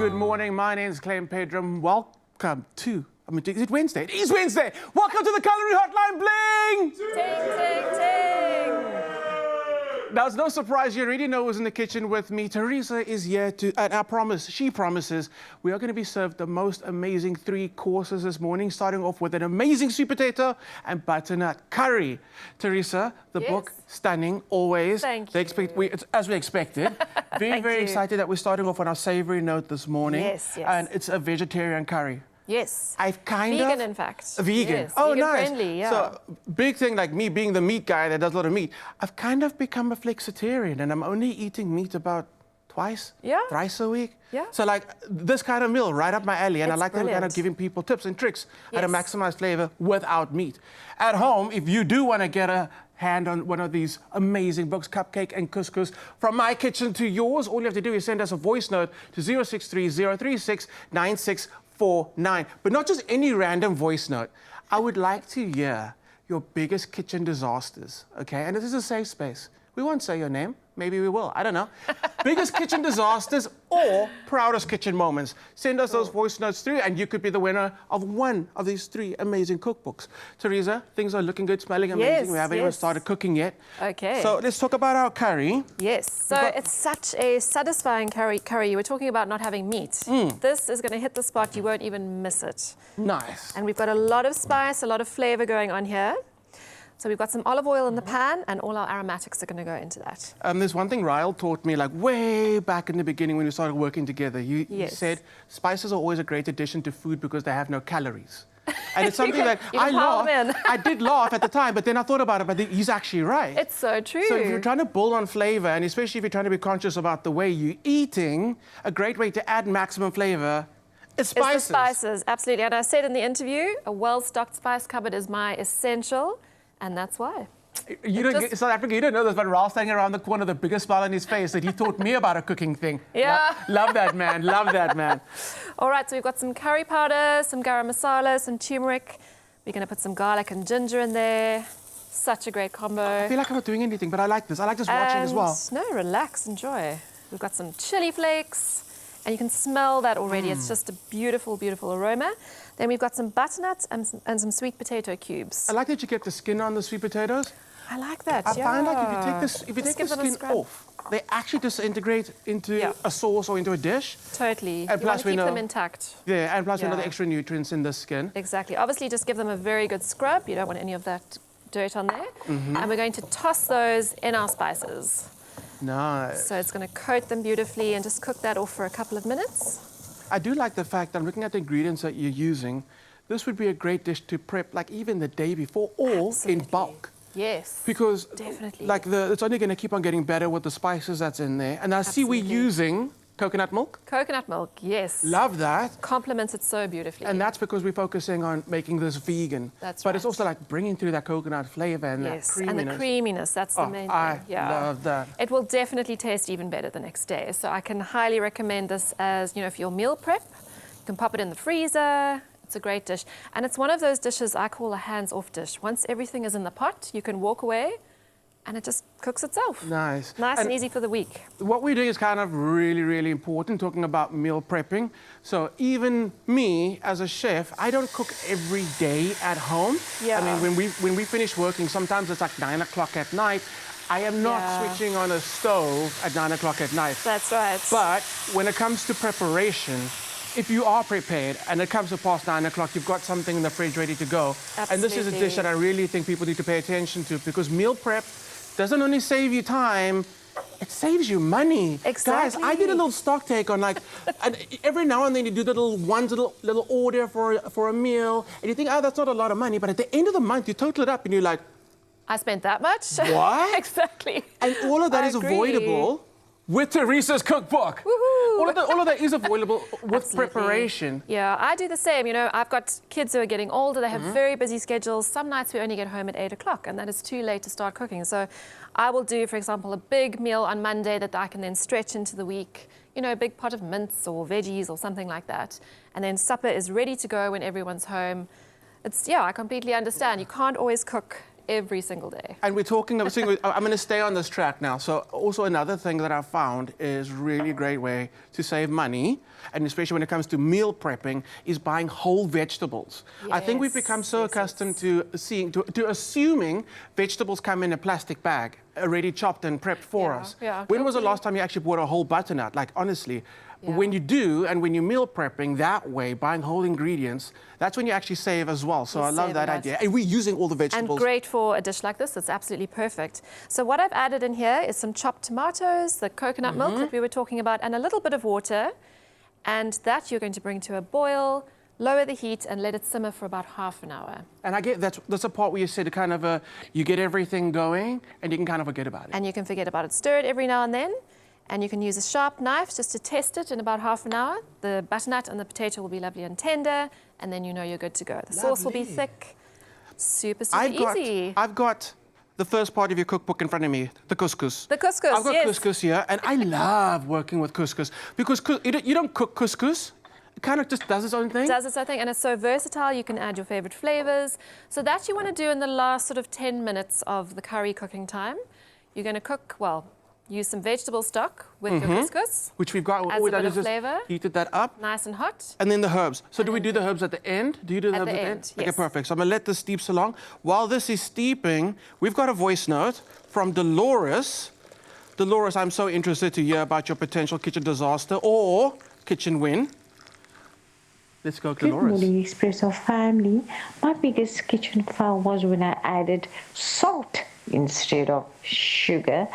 good morning. My name is Clem Pedram. Welcome to, is it Wednesday? It is Wednesday. Welcome to the Culinary Hotline Bling! Ting, ting, ting. Now, it's no surprise you already know who's in the kitchen with me. Teresa is here to, and she promises, we are going to be served the most amazing 3 courses this morning, starting off with an amazing sweet potato and butternut curry. Teresa, the book, stunning, always. Thank you. It's as we expected. Very excited that we're starting off on our savory note this morning. Yes. And it's a vegetarian curry. Yes. I've kind vegan, in fact. Vegan. Yes, oh, vegan nice. Friendly, yeah. So, big thing, like me being the meat guy that does a lot of meat, I've kind of become a flexitarian, and I'm only eating meat about thrice a week. Yeah. So, like, this kind of meal, right up my alley, and I It's like to kind of brilliant. giving people tips and tricks how to Yes. maximize flavor without meat. At home, if you do want to get a hand on one of these amazing books, Cupcake and Couscous, from my kitchen to yours, all you have to do is send us a voice note to 063-036-9649. But not just any random voice note. I would like to hear your biggest kitchen disasters, okay? And this is a safe space. We won't say your name. Maybe we will. I don't know. Biggest kitchen disasters or proudest kitchen moments. Send us those voice notes through and you could be the winner of one of these 3 amazing cookbooks. Teresa, things are looking good, smelling amazing. Yes, We haven't even started cooking yet. Okay. So let's talk about our curry. Yes. So it's such a satisfying curry. You were talking about not having meat. This is going to hit the spot. You won't even miss it. Nice. And we've got a lot of spice, a lot of flavor going on here. So we've got some olive oil in the pan, and all our aromatics are going to go into that. There's one thing Ryle taught me, like way back in the beginning when we started working together. You said spices are always a great addition to food because they have no calories. And it's something that I laughed. I did laugh at the time, but then I thought about it, but he's actually right. It's so true. So if you're trying to build on flavor, and especially if you're trying to be conscious about the way you're eating, a great way to add maximum flavor is spices. It's the spices, absolutely. And I said in the interview, a well-stocked spice cupboard is my essential. And that's why. South Africa, you don't know this, but Ralph's standing around the corner, the biggest smile on his face, that he taught me about a cooking thing. Yeah. Love that, man. Love that, man. All right, so we've got some curry powder, some garam masala, some turmeric. We're going to put some garlic and ginger in there. Such a great combo. I feel like I'm not doing anything, but I like this. I like just watching as well. No, relax, enjoy. We've got some chili flakes, and you can smell that already. It's just a beautiful, beautiful aroma. Then we've got some butternut and some sweet potato cubes. I like that you kept the skin on the sweet potatoes. I like that, I find like if you take the skin scrub. off, they actually disintegrate into a sauce or into a dish. Totally. And you want plus to keep them intact. Yeah, and plus we know the extra nutrients in the skin. Exactly. Obviously, just give them a very good scrub. You don't want any of that dirt on there. And we're going to toss those in our spices. Nice. So it's going to coat them beautifully and just cook that off for a couple of minutes. I do like the fact that I'm looking at the ingredients that you're using. This would be a great dish to prep, like even the day before, or in bulk. Yes. Because, definitely. like it's only going to keep on getting better with the spices that's in there. And I see we're using coconut milk. Coconut milk, yes. Love that. Complements it so beautifully. And that's because we're focusing on making this vegan. That's But it's also like bringing through that coconut flavor and that creaminess. And the creaminess, that's the main thing. I love that. It will definitely taste even better the next day. So I can highly recommend this as, for your meal prep. You can pop it in the freezer. It's a great dish. And it's one of those dishes I call a hands-off dish. Once everything is in the pot, you can walk away and it just cooks itself. Nice. Nice and easy for the week. What we're doing is kind of really, really important, talking about meal prepping. So even me, as a chef, I don't cook every day at home. Yeah. I mean, when we finish working, sometimes it's like 9 o'clock at night. I am not switching on a stove at 9 o'clock at night. That's right. But when it comes to preparation, if you are prepared and it comes to past 9 o'clock, you've got something in the fridge ready to go. Absolutely. And this is a dish that I really think people need to pay attention to, because meal prep doesn't only save you time, it saves you money. Exactly. Guys, I did a little stock take on and every now and then you do the little order for a meal, and you think, oh, that's not a lot of money, but at the end of the month, you total it up and you're like, I spent that much? What? Exactly. And all of that is avoidable with Teresa's cookbook. All of that is avoidable with preparation. Yeah, I do the same. I've got kids who are getting older. They have very busy schedules. Some nights we only get home at 8 o'clock, and that is too late to start cooking. So I will do, for example, a big meal on Monday that I can then stretch into the week. A big pot of mince or veggies or something like that. And then supper is ready to go when everyone's home. I completely understand. You can't always cook every single day. And we're talking about, I'm going to stay on this track now. So also another thing that I've found is really great way to save money, and especially when it comes to meal prepping, is buying whole vegetables. I think we've become so accustomed to assuming vegetables come in a plastic bag, already chopped and prepped for us. When was the last time you actually bought a whole butternut? Like, honestly. When you do, and when you're meal prepping that way, buying whole ingredients, that's when you actually save as well. So I love that idea. And we're using all the vegetables. And great for a dish like this. It's absolutely perfect. So what I've added in here is some chopped tomatoes, the coconut milk that we were talking about, and a little bit of water. And that you're going to bring to a boil, lower the heat, and let it simmer for about half an hour. And I get that's the part where you said kind of you get everything going, and you can kind of forget about it. And you can forget about it. Stir it every now and then. And you can use a sharp knife just to test it in about half an hour. The butternut and the potato will be lovely and tender, and then you know you're good to go. The sauce will be thick, super easy. I've got the first part of your cookbook in front of me, the couscous. The couscous, I've got couscous here, and I love working with couscous because you don't cook couscous. It kind of just does its own thing. Does its own thing, and it's so versatile. You can add your favorite flavors. So that you want to do in the last sort of 10 minutes of the curry cooking time. You're going to cook, well, use some vegetable stock with your couscous. Which we've got. Adds a bit of flavor. Heated that up. Nice and hot. And then the herbs. So do we do the herbs at the end? Do you do the herbs at the end? Yes. Okay, perfect. So I'm going to let this steep along. While this is steeping, we've got a voice note from Dolores. Dolores, I'm so interested to hear about your potential kitchen disaster or kitchen win. Let's go, Dolores. Good morning, Expresso family. My biggest kitchen fail was when I added salt instead of sugar.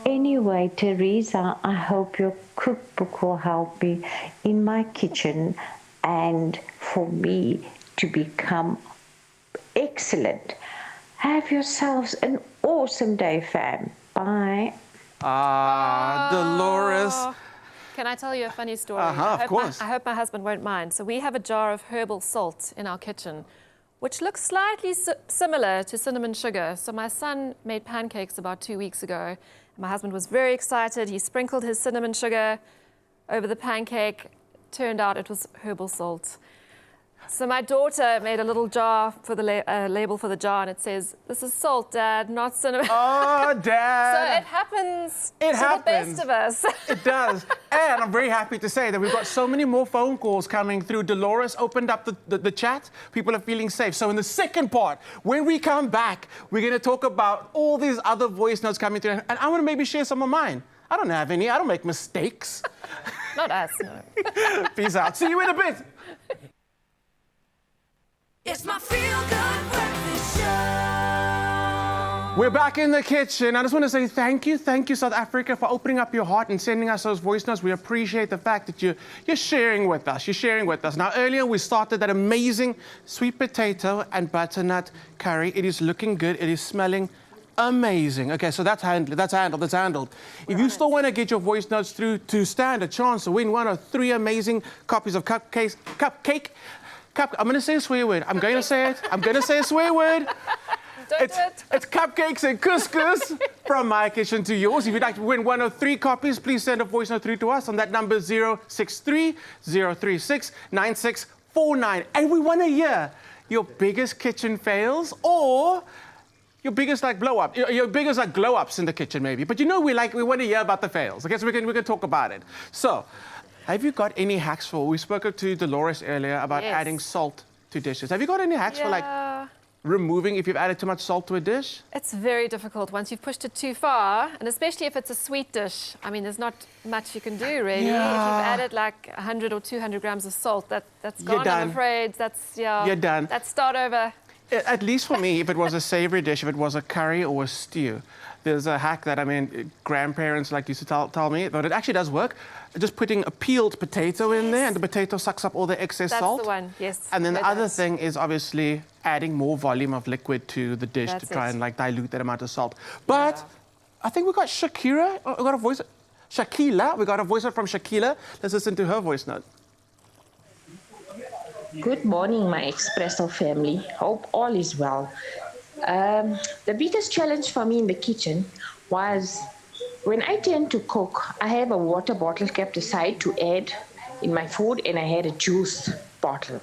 Anyway, Teresa, I hope your cookbook will help me in my kitchen and for me to become excellent. Have yourselves an awesome day, fam. Bye. Dolores. Can I tell you a funny story? Of course. I hope my husband won't mind. So we have a jar of herbal salt in our kitchen, which looks slightly similar to cinnamon sugar. So my son made pancakes about 2 weeks ago. My husband was very excited. He sprinkled his cinnamon sugar over the pancake. Turned out it was herbal salt. So my daughter made a little jar for the label for the jar, and it says, "This is salt, Dad, not cinnamon." Oh, Dad! So it happens to the best of us. It does. And I'm very happy to say that we've got so many more phone calls coming through. Dolores opened up the chat. People are feeling safe. So in the second part, when we come back, we're going to talk about all these other voice notes coming through. And I want to maybe share some of mine. I don't have any. I don't make mistakes. Not us, no. Peace out. See you in a bit. It's my feel-good breakfast show. We're back in the kitchen. I just want to say thank you, South Africa, for opening up your heart and sending us those voice notes. We appreciate the fact that you're sharing with us. You're sharing with us. Now, earlier we started that amazing sweet potato and butternut curry. It is looking good. It is smelling amazing. Okay, so that's handled. If you still want to get your voice notes through to stand a chance to win one of 3 amazing copies of cupcake. I'm going to say a swear word. I'm going to say it. I'm going to say a swear word. It's cupcakes and couscous from my kitchen to yours. If you'd like to win one of 3 copies, please send a voice note through to us on that number 063 036 9649. And we want to hear your biggest kitchen fails or your biggest blow-up, your biggest glow-ups in the kitchen maybe. But we want to hear about the fails. Okay, so we can talk about it. So, have you got any hacks for? We spoke to Dolores earlier about adding salt to dishes. Have you got any hacks for removing if you've added too much salt to a dish? It's very difficult once you've pushed it too far, and especially if it's a sweet dish. I mean, there's not much you can do really. Yeah. If you've added 100 or 200 grams of salt, that's gone. Done. I'm afraid. You're done. That's start over. At least for me, if it was a savory dish, if it was a curry or a stew, there's a hack that, grandparents used to tell me, but it actually does work. Just putting a peeled potato in there, and the potato sucks up all the excess salt. That's the one, yes. And then the other thing is obviously adding more volume of liquid to the dish to try and dilute that amount of salt. But I think we got Shakira. We got a voice. Shakila. We got a voice note from Shakila. Let's listen to her voice note. Good morning, my Expresso family. Hope all is well. The biggest challenge for me in the kitchen was when I tend to cook, I have a water bottle kept aside to add in my food, and I had a juice bottle.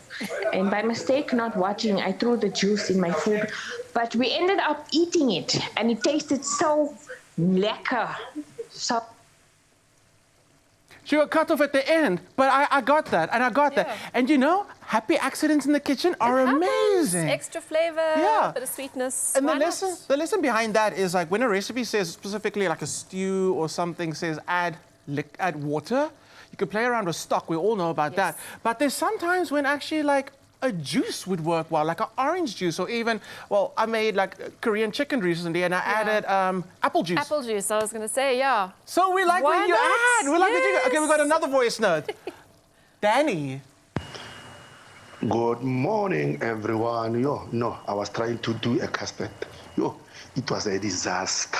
And by mistake, not watching, I threw the juice in my food. But we ended up eating it, and it tasted so lekker. So She got cut off at the end, but I got that, and I got that. And you know, happy accidents in the kitchen are amazing. Extra flavor, Yeah. a bit of sweetness. And Why not? the lesson behind that is like when a recipe says specifically like a stew or something says add water, you can play around with stock. We all know about that. But there's sometimes when actually like a juice would work well, like an orange juice, or even, well, I made like Korean chicken recently and I added apple juice. Apple juice, I was going to say, yeah. So we like Why when you not? add. We like that you. Okay, we got Yes. another voice note. Danny. Good morning, everyone. No, I was trying to do a custard. It was a disaster.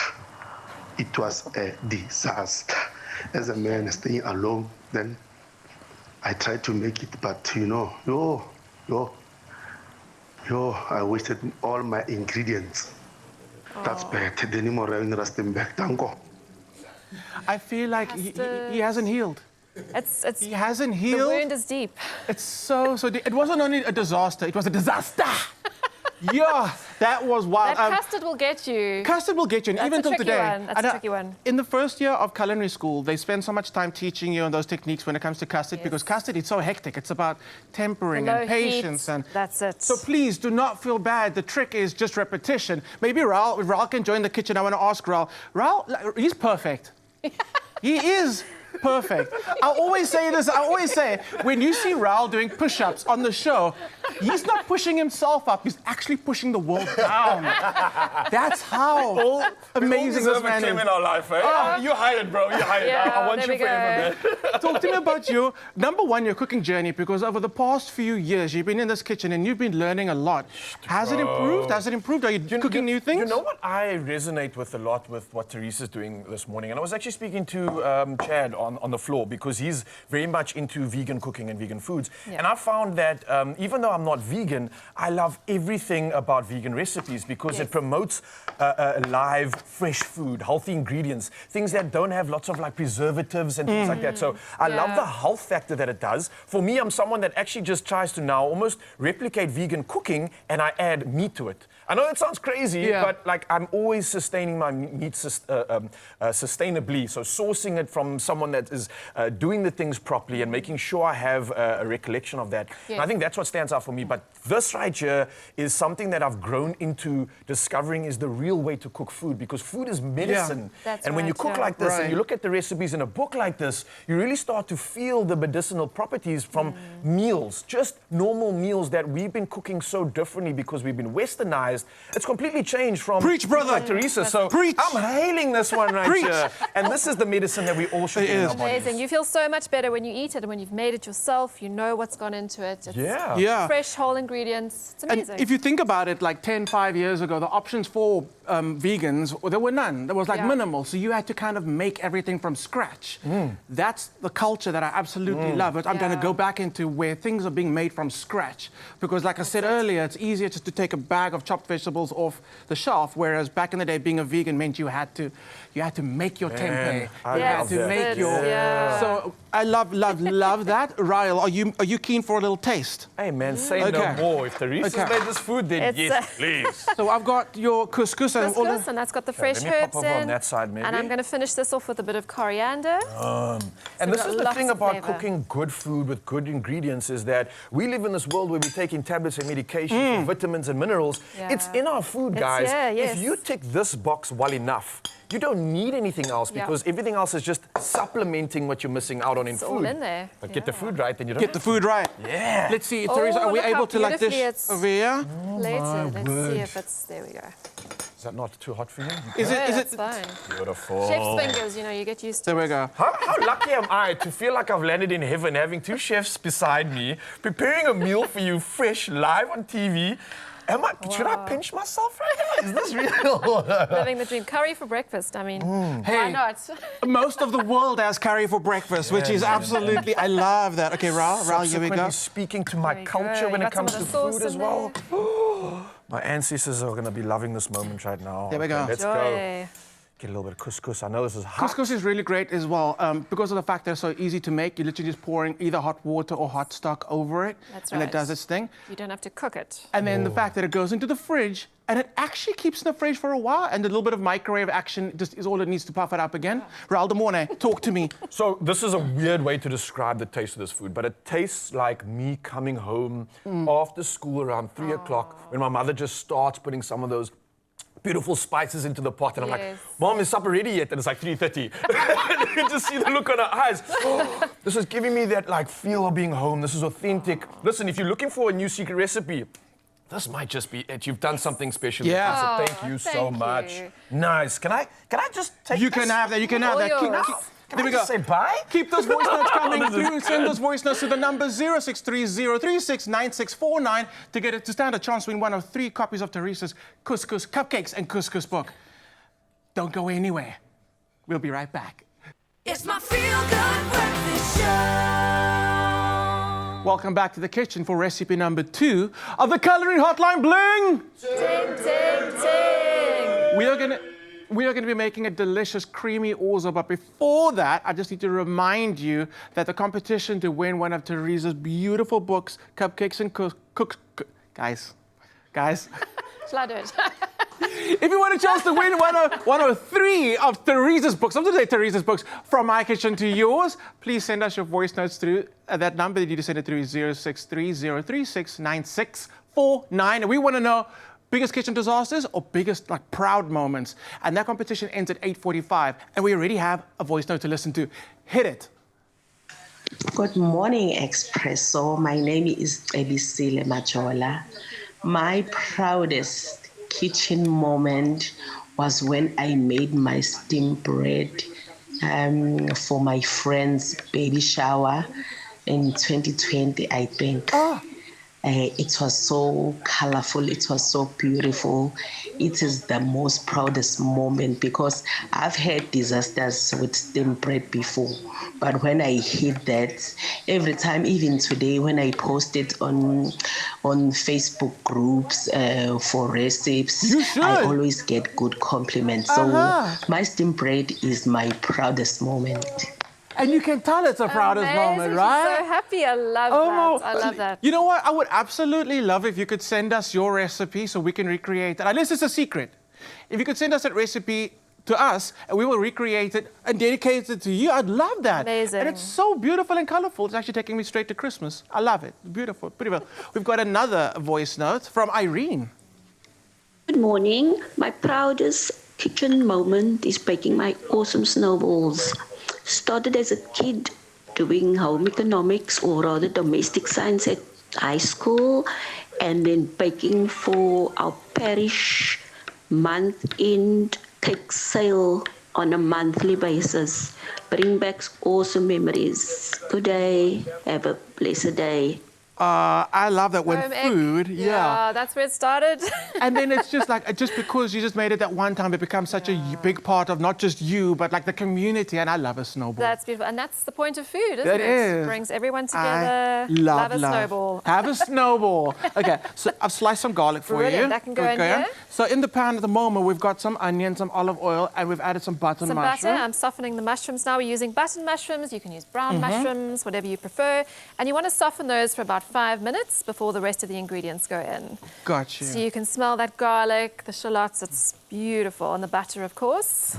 It was a disaster. As a man staying alone, then I tried to make it, but I wasted all my ingredients. That's bad. I feel like he hasn't healed. It's He hasn't the healed. wound is deep. It's so deep. It wasn't only a disaster, it was a disaster. Yeah, that was wild. That custard will get you. Custard will get you, and That's even a till tricky today. one. That's a tricky one. In the first year of culinary school, they spend so much time teaching you on those techniques when it comes to custard, Yes. because custard is so hectic. It's about tempering Low and patience, heat, and that's it. So please do not feel bad. The trick is just repetition. Maybe Raul can join the kitchen. I want to ask Raul. Raul, he's perfect. He is perfect. I always say this. I always say, when you see Raul doing push-ups on the show, he's not pushing himself up. He's actually pushing the world down. That's how amazing this man Kim is. in our life, eh? You hired, bro. You hired. Yeah, I want there you we forever, go. man. Talk to me about your, number one, your cooking journey, because over the past few years, you've been in this kitchen and you've been learning a lot. Has it improved? Has it improved? Are you cooking new things? You know what I resonate with a lot with what Teresa's doing this morning? And I was actually speaking to Chad on the floor, because he's very much into vegan cooking and vegan foods. Yeah. And I found that even though I'm not vegan, I love everything about vegan recipes, because it promotes live, fresh food, healthy ingredients, things that don't have lots of like preservatives and things like that. So I love the health factor that it does. For me, I'm someone that actually just tries to now almost replicate vegan cooking, and I add meat to it. I know that sounds crazy, but like I'm always sustaining my meat sustainably. So sourcing it from someone that is doing the things properly and making sure I have a recollection of that. Yes. And I think that's what stands out for me. But this right here is something that I've grown into discovering is the real way to cook food, because food is medicine. That's and when you right, cook yeah. like this and Right. you look at the recipes in a book like this, you really start to feel the medicinal properties from meals, just normal meals that we've been cooking so differently because we've been westernized. It's completely changed from Preach, brother. like Teresa. So Preach. I'm hailing this one right Preach. here. And this is the medicine that we all should do in our bodies. Amazing. You feel so much better when you eat it and when you've made it yourself. You know what's gone into it. It's Yeah. fresh, whole ingredients. It's And amazing. if you think about it, like 5 years ago, the options for vegans, there were none. There was like minimal. So you had to kind of make everything from scratch. That's the culture that I absolutely love. But I'm going to go back into where things are being made from scratch. Because like I said earlier, it's easier just to take a bag of chopped vegetables off the shelf, whereas back in the day, being a vegan meant you had to make your tempeh. I You Yes, had to that. make your... Yeah. So I love that. Ryle, are you keen for a little taste? Hey man, say Okay. no more. If Teresa's Okay. made this food, then It's, yes, please. So I've got your couscous and all Couscous, and that's got the fresh let me pop herbs over in. on that side, maybe. And I'm going to finish this off with a bit of coriander. And we've this got is the lots thing of about flavour. cooking good food with good ingredients, is that we live in this world where we're taking tablets and medication for vitamins and minerals. Yeah. It's in our food, It's guys. here, yes. If you tick this box well enough, you don't need anything else, Yeah. because everything else is just supplementing what you're missing out on in It's food. all in there. But get the food right, then you don't Get the food right. Yeah. Let's see, Oh, Teresa, are we look how able to like this beautifully it's over here? Plated. Let's see if it's... There we go. Is that not too hot for you? Is Yeah, it? that's fine. Beautiful. Chef's fingers, you know, you get used to There it. we go. How lucky am I to feel like I've landed in heaven, having two chefs beside me, preparing a meal for you fresh, live on TV. Should I pinch myself right now? Is this real? Living the dream. Curry for breakfast. I mean, why Hey, not? most of the world has curry for breakfast, which is absolutely, I love that. Okay, Raul, here we go. Subsequently speaking to my There you culture go. when You it got some comes of to the sauce food as in well. My ancestors are going to be loving this moment right now. There we go. Let's go. Joy. Get a little bit of couscous. I know this is hot. Couscous is really great as well because of the fact that it's so easy to make. You're literally just pouring either hot water or hot stock over it. That's and right. it does its thing. You don't have to cook it. And then the fact that it goes into the fridge and it actually keeps in the fridge for a while, and a little bit of microwave action just is all it needs to puff it up again. Raul de Mornay, talk to me. So this is a weird way to describe the taste of this food, but it tastes like me coming home after school around 3 o'clock when my mother just starts putting some of those beautiful spices into the pot, and I'm like, Mom, is supper ready yet? And it's like 3:30. You can just see the look on her eyes. This is giving me that like feel of being home. This is authentic. Listen, if you're looking for a new secret recipe, this might just be it. You've done something special. Yeah. So thank you so thank much. you. Nice. Can I just take You this? can have that. You can have All that. yours. Can There I we go. just say bye? Keep those voice notes coming Oh, this is through. Send good. those voice notes to the number 0630369649 to stand a chance to win one of 3 copies of Teresa's Couscous Cupcakes and Couscous book. Don't go anywhere. We'll be right back. It's my feel-good breakfast show. Welcome back to the kitchen for recipe number 2 of the Culinary Hotline Bling. Ting, ting, ting. We are going to be making a delicious creamy orzo, but before that, I just need to remind you that the competition to win one of Teresa's beautiful books, Cupcakes and Guys, Shall I do it? if you want a chance to win one of 3 of Teresa's books, I'm going to say Teresa's books, from my kitchen to yours, please send us your voice notes through that number. You need to send it through 0630369649, and we want to know biggest kitchen disasters or biggest proud moments. And that competition ends at 8:45, and we already have a voice note to listen to. Hit it. Good morning, Expresso. My name is Ebisile Majola. My proudest kitchen moment was when I made my steamed bread for my friend's baby shower in 2020, I think. It was so colorful, it was so beautiful. It is the most proudest moment because I've had disasters with steamed bread before. But when I hit that, every time, even today, when I post it on Facebook groups for recipes, I always get good compliments. So my steamed bread is my proudest moment. And you can tell it's a proudest moment, right? She's so happy. I love that. I love that. You know what? I would absolutely love if you could send us your recipe so we can recreate that. Unless it's a secret. If you could send us that recipe to us, and we will recreate it and dedicate it to you, I'd love that. Amazing. And it's so beautiful and colorful. It's actually taking me straight to Christmas. I love it. Beautiful, beautiful. We've got another voice note from Irene. Good morning. My proudest kitchen moment is baking my awesome snowballs. Started as a kid doing home economics, or rather domestic science, at high school, and then baking for our parish month-end cake sale on a monthly basis. Bring back awesome memories. Good day. Have a blessed day. I love that when Home ec. food, Yeah, that's where it started. And then it's just just because you just made it that one time, it becomes such a big part of not just you, but the community. And I love a snowball. That's beautiful. And that's the point of food, isn't It it? is. Brings everyone I together. love a snowball. Have a snowball. Okay, so I've sliced some garlic for Brilliant, you. that can go in here. So in the pan at the moment, we've got some onion, some olive oil, and we've added some butter and Some mushroom. butter. I'm softening the mushrooms now. We're using button mushrooms. You can use brown mushrooms, whatever you prefer. And you want to soften those for about 5 minutes before the rest of the ingredients go in. Gotcha. So you can smell that garlic, the shallots. It's beautiful. And the butter, of course.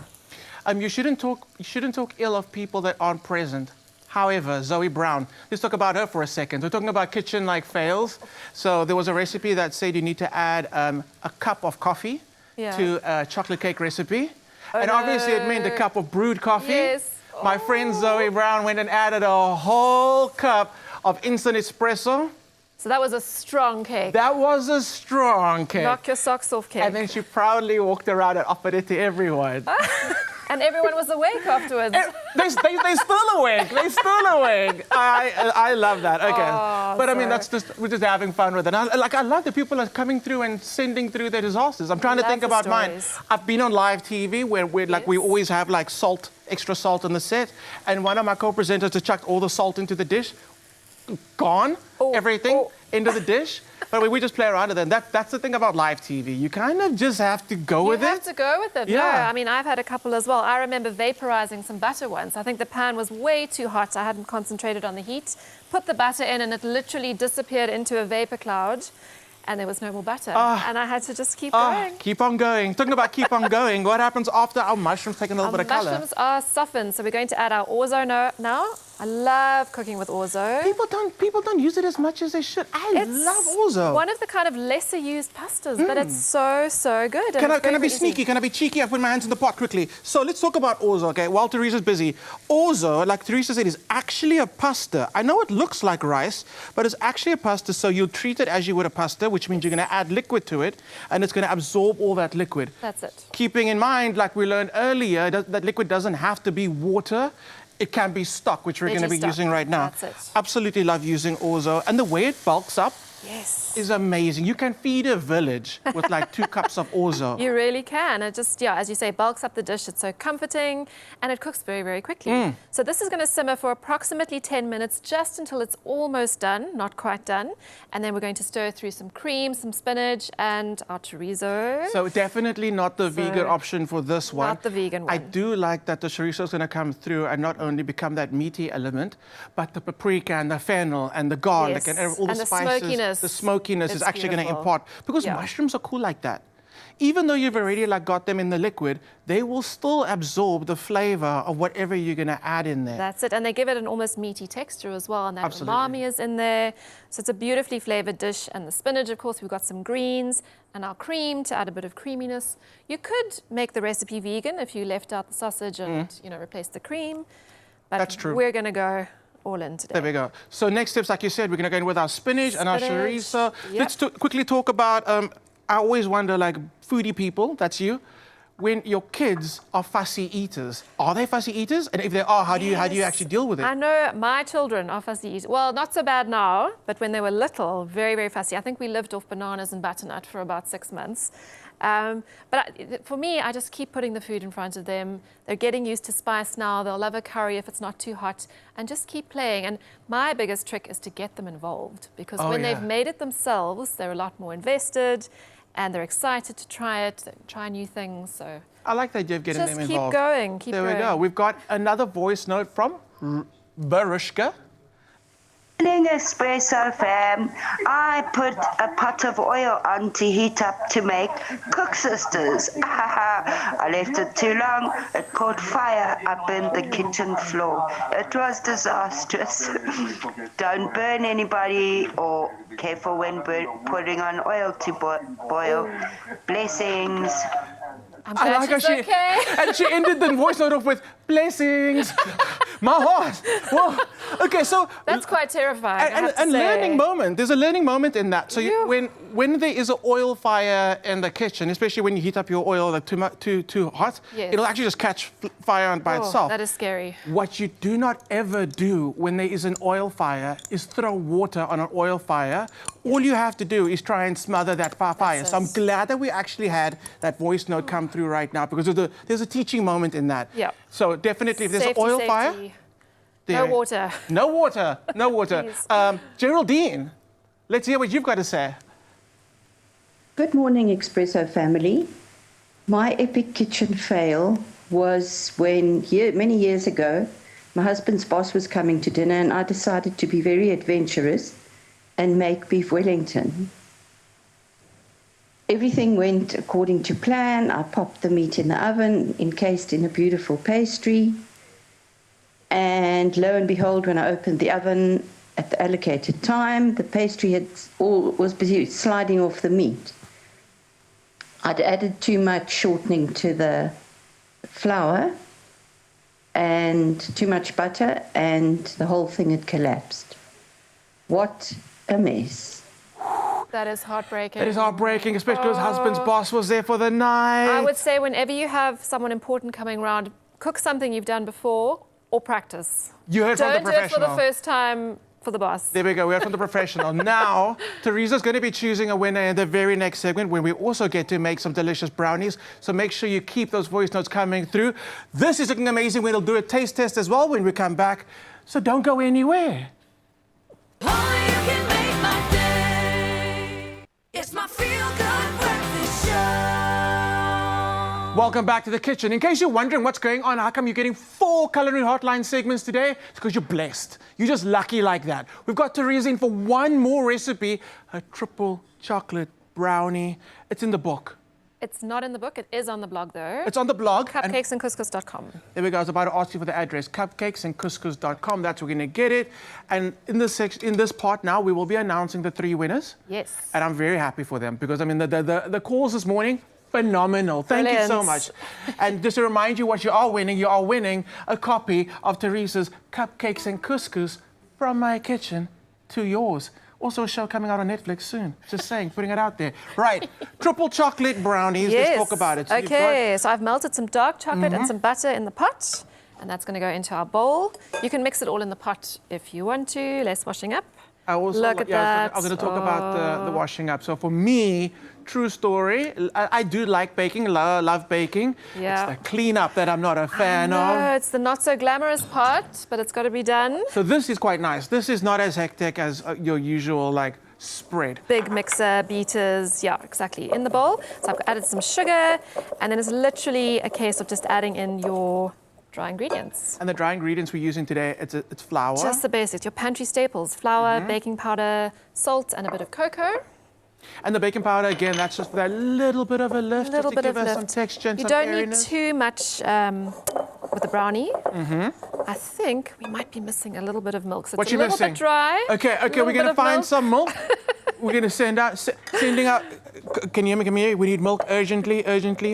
You shouldn't talk ill of people that aren't present. However, Zoe Brown, let's talk about her for a second. We're talking about kitchen fails. So there was a recipe that said you need to add a cup of coffee to a chocolate cake recipe. And obviously it meant a cup of brewed coffee. Yes. My friend Zoe Brown went and added a whole cup of instant espresso. So that was a strong cake. That was a strong cake. Knock your socks off cake. And then she proudly walked around and offered it to everyone. And everyone was awake afterwards. They're still awake. They're still awake. I love that. Okay. But I mean, we're just having fun with it. And I love that people are coming through and sending through their disasters. I'm trying to think about mine. I've been on live TV where we always have extra salt on the set. And one of my co-presenters just chucked all the salt into the dish. Gone. Everything into the dish. But we just play around with it. And that's the thing about live TV. You kind of just have to go with it. You have to go with it. Yeah. No, I mean, I've had a couple as well. I remember vaporizing some butter once. I think the pan was way too hot. I hadn't concentrated on the heat. Put the butter in and it literally disappeared into a vapor cloud. And there was no more butter. And I had to just keep going. Keep on going. Talking about keep on going, what happens after our mushrooms take a little bit of color? Mushrooms are softened, so we're going to add our orzo now. I love cooking with orzo. People don't use it as much as they should. I love orzo. One of the kind of lesser used pastas, but it's so good. Can I be sneaky? Can I be cheeky? I put my hands in the pot quickly. So let's talk about orzo, okay? While Teresa's busy. Orzo, like Teresa said, is actually a pasta. I know it looks like rice, but it's actually a pasta, so you'll treat it as you would a pasta, which means you're going to add liquid to it, and it's going to absorb all that liquid. That's it. Keeping in mind, like we learned earlier, that liquid doesn't have to be water. It can be stock, which we're going to be using right now. That's it. Absolutely love using orzo. And the way it bulks up Yes. is amazing. You can feed a village with like 2 cups of orzo. You really can. It just, yeah, as you say, bulks up the dish. It's so comforting and it cooks very, very quickly. So this is going to simmer for approximately 10 minutes, just until it's almost done, not quite done. And then we're going to stir through some cream, some spinach and our chorizo. So definitely not the vegan option for this one. Not the vegan one. I do like that the chorizo is going to come through and not only become that meaty element, but the paprika and the fennel and the garlic and all the spices. The smokiness is actually going to impart, because mushrooms are cool like that. Even though you've already like got them in the liquid, they will still absorb the flavor of whatever you're going to add in there. That's it. And they give it an almost meaty texture as well. And that umami is in there. So it's a beautifully flavored dish. And the spinach, of course, we've got some greens and our cream to add a bit of creaminess. You could make the recipe vegan if you left out the sausage and, you know, replace the cream. But that's true. We're going to go all in today. There we go. So next steps, like you said, we're going to go in with our spinach and our chorizo. Yep. Let's quickly talk about, I always wonder, like foodie people, that's you, when your kids are fussy eaters. Are they fussy eaters? And if they are, how do you actually deal with it? I know my children are fussy eaters. Well, not so bad now, but when they were little, very, very fussy. I think we lived off bananas and butternut for about 6 months. For me, I just keep putting the food in front of them. They're getting used to spice now. They'll love a curry if it's not too hot, and just keep playing. And my biggest trick is to get them involved, because when they've made it themselves, they're a lot more invested and they're excited to try it, try new things. So I like the idea of getting them involved. Just keep going, keep going. There we go. We've got another voice note from Barushka. Morning, Expresso fam. I put a pot of oil on to heat up to make cook sisters. I left it too long. It caught fire up in the kitchen floor. It was disastrous. Don't burn anybody, or careful when putting on oil to boil. Blessings. I'm glad she's okay. And she ended the voice note off with blessings. My heart. Whoa. Okay, so that's quite terrifying. And learning moment. There's a learning moment in that. So when there is an oil fire in the kitchen, especially when you heat up your oil like too hot, it'll actually just catch fire by itself. That is scary. What you do not ever do when there is an oil fire is throw water on an oil fire. All you have to do is try and smother that fire. So I'm glad that we actually had that voice note come through right now, because there's a teaching moment in that. Yeah. So definitely, if there's an oil fire, no water. No water. No water. Geraldine, let's hear what you've got to say. Good morning, Expresso family. My epic kitchen fail was when, many years ago, my husband's boss was coming to dinner and I decided to be very adventurous and make beef Wellington. Everything went according to plan. I popped the meat in the oven, encased in a beautiful pastry. And lo and behold, when I opened the oven at the allocated time, the pastry was busy sliding off the meat. I'd added too much shortening to the flour and too much butter, and the whole thing had collapsed. What a mess. That is heartbreaking. That is heartbreaking, especially because husband's boss was there for the night. I would say whenever you have someone important coming around, cook something you've done before or practice. You heard from the professional. Don't do it for the first time for the boss. There we go. We heard from the professional. Now, Teresa's going to be choosing a winner in the very next segment, where we also get to make some delicious brownies. So make sure you keep those voice notes coming through. This is looking amazing. We'll do a taste test as well when we come back. So don't go anywhere. Only you can make my day. Welcome back to the kitchen. In case you're wondering what's going on, how come you're getting 4 Culinary Hotline segments today? It's because you're blessed. You're just lucky like that. We've got Teresa in for one more recipe, a triple chocolate brownie. It's in the book. It's not in the book. It is on the blog, though. It's on the blog. Cupcakesandcouscous.com. There we go. I was about to ask you for the address. Cupcakesandcouscous.com. That's where we're going to get it. And in this section, in this part now, we will be announcing the 3 winners. Yes. And I'm very happy for them because, I mean, the calls this morning, phenomenal. Thank you so much. And just to remind you what you are winning a copy of Teresa's Cupcakes and Couscous from my kitchen to yours. Also a show coming out on Netflix soon. Just saying, putting it out there. Right, triple chocolate brownies. Yes. Let's talk about it. So okay, so I've melted some dark chocolate and some butter in the pot, and that's going to go into our bowl. You can mix it all in the pot if you want to, less washing up. I also, Look at that. I was going to talk about the washing up. So for me, true story, I do like baking, love baking. Yeah. It's the cleanup that I'm not a fan of. No, it's the not so glamorous part, but it's got to be done. So this is quite nice. This is not as hectic as your usual like spread. Big mixer, beaters, yeah, exactly, in the bowl. So I've added some sugar, and then it's literally a case of just adding in your dry ingredients. And the dry ingredients we're using today, it's flour. Just the basics, your pantry staples, flour, baking powder, salt, and a bit of cocoa. And the baking powder, again, that's just for that little bit of a lift, A little just to bit give of us lift. some texture and you some don't need airiness. too much with the brownie. I think we might be missing a little bit of milk. So What it's you a little missing? bit dry. Okay, we're going to find some milk. We're going to sending out. Can you hear me? We need milk urgently.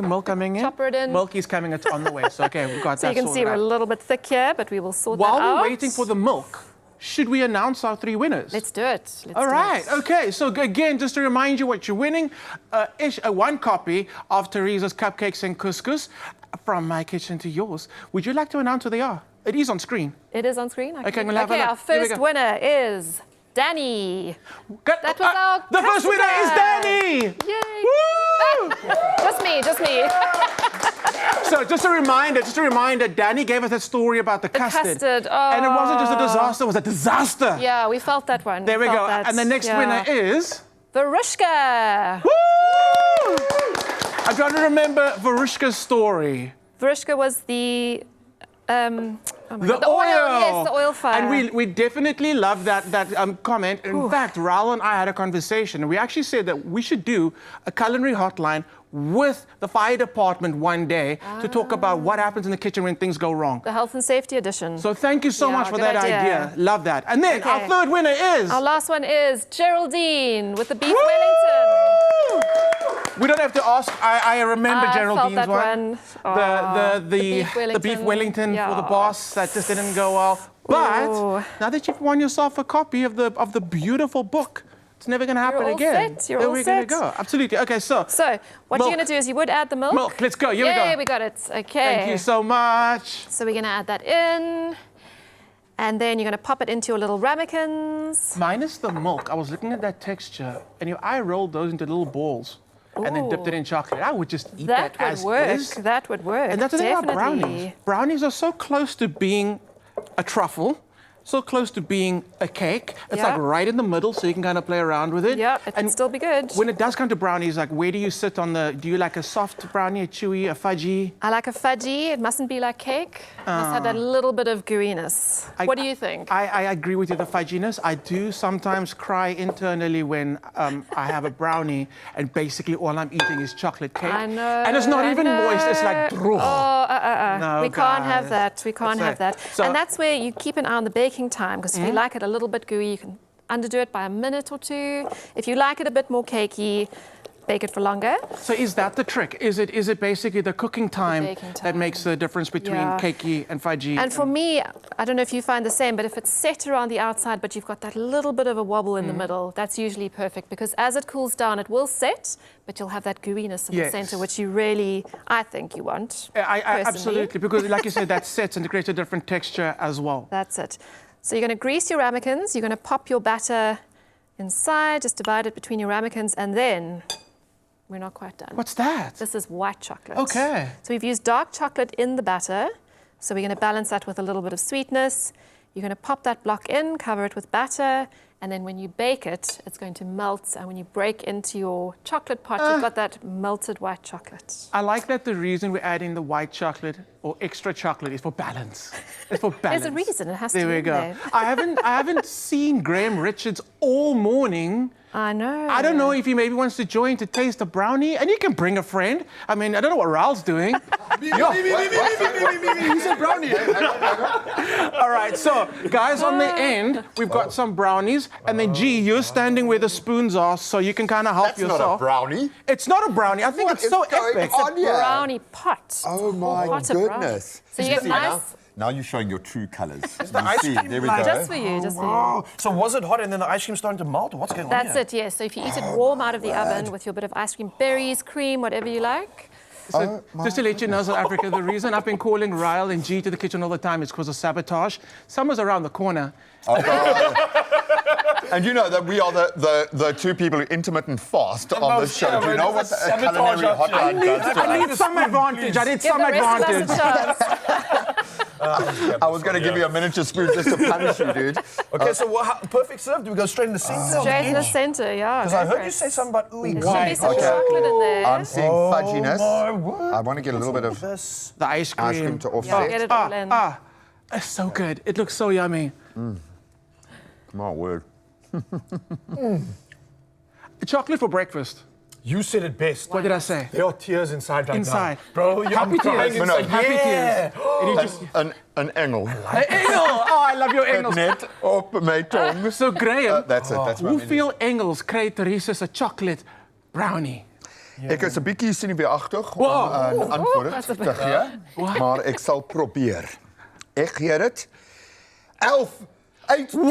Milk coming in. Chopper it in. Milk is coming. It's on the way. So okay, we've got So that. you can see sorted we're a out. little bit thick here, but we will sort While that out. we're waiting for the milk, should we announce our 3 winners? Let's do it. All right. Okay. So again, just to remind you what you're winning, one copy of Teresa's Cupcakes and Couscous from my kitchen to yours. Would you like to announce who they are? It is on screen. It is on screen. Okay, we'll have a okay, look. our Here we first go. winner is Danny. That was our the first winner is customer. Danny. Yay! Woo! Just me. So just a reminder, Danny gave us that story about the custard. Custard. And it wasn't just a Oh. disaster, it was a disaster. Yeah, we felt that one. There we felt go. that. And the next Yeah. winner is... Varushka. Woo! I'm trying to remember Varushka's story. Varushka was the The oil. oil. Yes, the oil fire. And we definitely love that comment. In fact, Raul and I had a conversation, and we actually said that we should do a culinary hotline with the fire department one day to talk about what happens in the kitchen when things go wrong. The health and safety edition. So thank you so Yeah, much for good that idea. Love that. And then our Okay. third winner is... Our last one is Geraldine with the beef Woo! Wellington. We don't have to ask. I remember I Geraldine's felt that one. The beef Wellington for the Yeah. boss. That just didn't go well. But Ooh. now that you've won yourself a copy of the beautiful book, it's never going to happen all again. set. You're There all we're going set. to go. Absolutely. Okay, so So what Milk. you're going to do is you would add the milk. milk. Let's go. Here we Yay, go. we got it. Okay. Thank you so much. So we're going to add that in. And then you're going to pop it into your little ramekins. Minus the milk, I was looking at that texture, and if I rolled those into little balls and then dipped it in chocolate, I would just eat that, That would as work. is. That would work. And that's the thing about Definitely. brownies. Brownies are so close to being a truffle, so close to being a cake. It's Yeah. like right in the middle, so you can kind of play around with it. Yeah, it can still be good. When it does come to brownies, like where do you sit on the? Do you like a soft brownie, a chewy, a fudgy? I like a fudgy. It mustn't be like cake. It must have that little bit of gooiness. What do you think? I agree with you, the fudginess. I do sometimes cry internally when I have a brownie and basically all I'm eating is chocolate cake. I know. And it's not I even moist. It's like, know. No, we can't have guys. that. We can't have that. So- And that's where you keep an eye on the baking time, because if you like it a little bit gooey, you can underdo it by a minute or 2. If you like it a bit more cakey, bake it for longer. So is that the trick? Is it basically the cooking time, baking that time. makes the difference between Yeah. cakey and fudgy? And for me, I don't know if you find the same, but if it's set around the outside, but you've got that little bit of a wobble in the middle, that's usually perfect, because as it cools down, it will set, but you'll have that gooiness in Yes. the center, which you really, I think you want. I personally. absolutely, because like you said, that sets and creates a different texture as well. That's it. So you're going to grease your ramekins, you're going to pop your batter inside, just divide it between your ramekins, and then we're not quite done. What's that? This is white chocolate. Okay. So we've used dark chocolate in the batter, so we're going to balance that with a little bit of sweetness. You're going to pop that block in, cover it with batter, and then when you bake it, it's going to melt. And when you break into your chocolate pot, you've got that melted white chocolate. I like that the reason we're adding the white chocolate or extra chocolate is for balance. It's for balance. There's a reason. It has There to be we go. there. I haven't seen Graham Richards all morning. I know. I don't know if he maybe wants to join to taste a brownie, and you can bring a friend. I mean, I don't know what Raul's doing. He's a brownie. All right, so guys, on the end, we've got some brownies, and then G, you're standing where the spoons are, so you can kind of help That's yourself. not a brownie. It's not a brownie. I think What it's is so going epic. on here? Brownie pot. Oh my Pot of brownie. goodness. So you get nice. Now you're showing your true colours. The ice cream There we light. go. Just for you, just for you. Oh, so was it hot and then the ice cream's starting to melt? What's going on That's here? it, yes. So if you eat it warm out of the oven with your bit of ice cream, berries, cream, whatever you like. So, just to let you know, South Africa, the reason I've been calling Ryle and G to the kitchen all the time is because of sabotage. Summer's around the corner. And you know that we are the two people intermittent fast on this show. Do you know what the Culinary Hotline does to I us? need some advantage. I need Give some the rest of advantage. us a chance. I was going to give you a miniature spoon just to punish you, dude. Okay, so perfect serve. Do we go straight in the center? Straight in the center, yeah. Because I heard you say something about ooey There should be some Okay. chocolate in there. I'm seeing fudginess. my word. I want to get a little bit of The ice cream. ice cream to Yeah, offset. get it all in. It's so good. It looks so yummy. My word. Chocolate for breakfast. You said it best. What did I say? There are tears inside right Inside. now. Bro, you're Happy crying tears. inside. Happy Yeah. tears. And you just, An engel. Hey, Engel! Oh, I love your Engels. Net op my tong. So Graham, That's it. That's what I mean. hoeveel Engels krijgt Teresa se chocolate brownie? Ek is 'n bietjie senuweeagtig om Wow. 'n antwoord That's a te bit- gee, maar ek sal probeer. Ek gee dit 11 uit 10.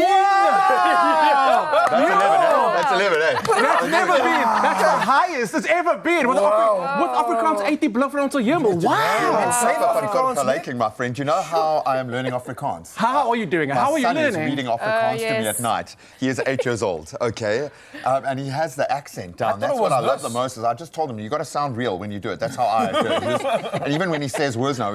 That's 11, eh? That's never been. That's the highest it's ever been. With Afrikaans 80 bluff rond tot hemel. Wow. Save up van vergelijking, my friend. You know how I am learning Afrikaans? How are you doing it? My How are you son is learning? reading Afrikaans to me yes. at night. He is 8 years old, okay? And he has the accent down. thought That's it what was I love this. the most. Is I just told him, you got to sound real when you do it. That's how I do it. And even when he says words now,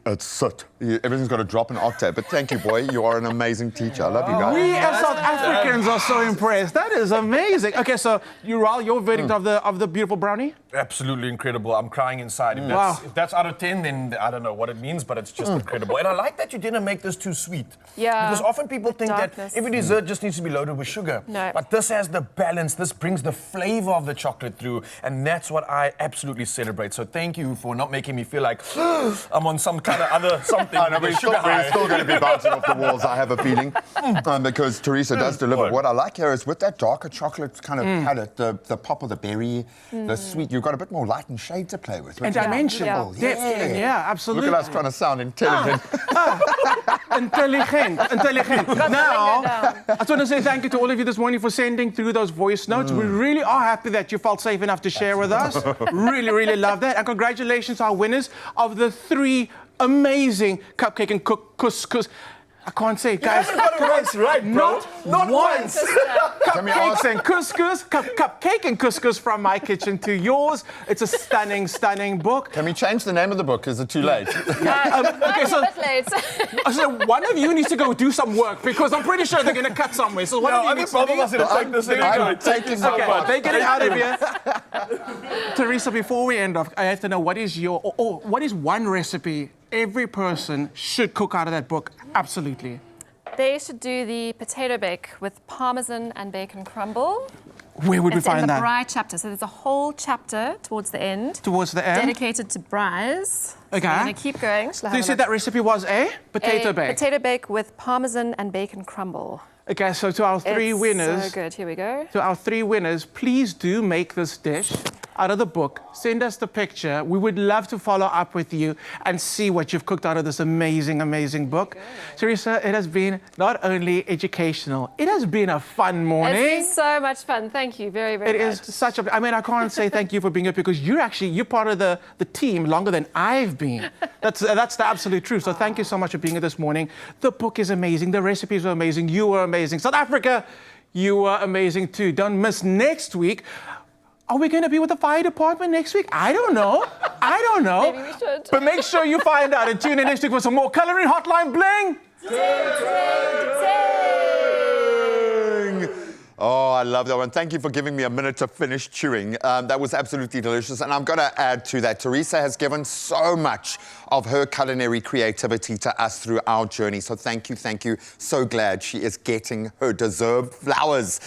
it's soot. Everything's got to drop an octave. But thank you, boy. You are an amazing teacher. I love you guys. We as South Africans are so impressed. That is amazing. Okay, so Raul, your verdict of the beautiful brownie? Absolutely incredible. I'm crying inside. Wow. If that's out of 10, then I don't know what it means, but it's just incredible. And I like that you didn't make this too sweet. Yeah. Because often people think Darkness. that every dessert just needs to be loaded with sugar. No. But this has the balance. This brings the flavor of the chocolate through. And that's what I absolutely celebrate. So thank you for not making me feel like I'm on some kind of other something. I know, with we're a sugar high. still going to be bouncing off the walls, I have a feeling, because Teresa does deliver. What? What I like here is with that darker chocolate kind of palette, the pop of the berry, the sweet, you've got a bit more light and shade to play with. And which is dimension. cool. Depth. Yeah, absolutely. Look at us trying to sound intelligent. Intelligent. Now, I just want to say thank you to all of you this morning for sending through those voice notes. We really are happy that you felt safe enough to share with us. Really, really love that. And congratulations to our winners of the 3 amazing cupcake and couscous. I can't say it, guys. You haven't got it once right, bro. Not once. Can we Cupcakes ask- and couscous, cupcake and couscous from my kitchen to yours. It's a stunning, stunning book. Can we change the name of the book? Is it too late? Okay, It's so, a bit late. so one of you needs to go do some work because I'm pretty sure they're going to cut somewhere. So one of you I needs think to both of us are going to take this in. I'm taking my Okay, part. they get it out of here. Teresa, before we end off, I have to know what is what is one recipe every person should cook out of that book? Absolutely. They should do the potato bake with parmesan and bacon crumble. Where would we It's in find the that? braai chapter. So there's a whole chapter towards the end. Towards the end. Dedicated to braais. Okay. So I'm going to keep going. Shall I So you have a said look? that recipe was a potato bake. Potato bake with parmesan and bacon crumble. Okay, so to our 3 It's winners. so good. Here we go. To our 3 winners, please do make this dish out of the book. Send us the picture. We would love to follow up with you and see what you've cooked out of this amazing, amazing book. Teresa, it has been not only educational, it has been a fun morning. It's been so much fun. Thank you very, very It much. is such a. I mean, I can't say thank you for being here because you're part of the team longer than I've been. That's the absolute truth. So thank you so much for being here this morning. The book is amazing. The recipes are amazing. You were amazing. South Africa, you were amazing too. Don't miss next week. Are we going to be with the fire department next week? I don't know. I don't know. Maybe we should. But make sure you find out and tune in next week for some more Culinary Hotline Bling. Oh, I love that one. Thank you for giving me a minute to finish chewing. That was absolutely delicious. And I'm going to add to that, Teresa has given so much of her culinary creativity to us through our journey. So thank you, thank you. So glad she is getting her deserved flowers.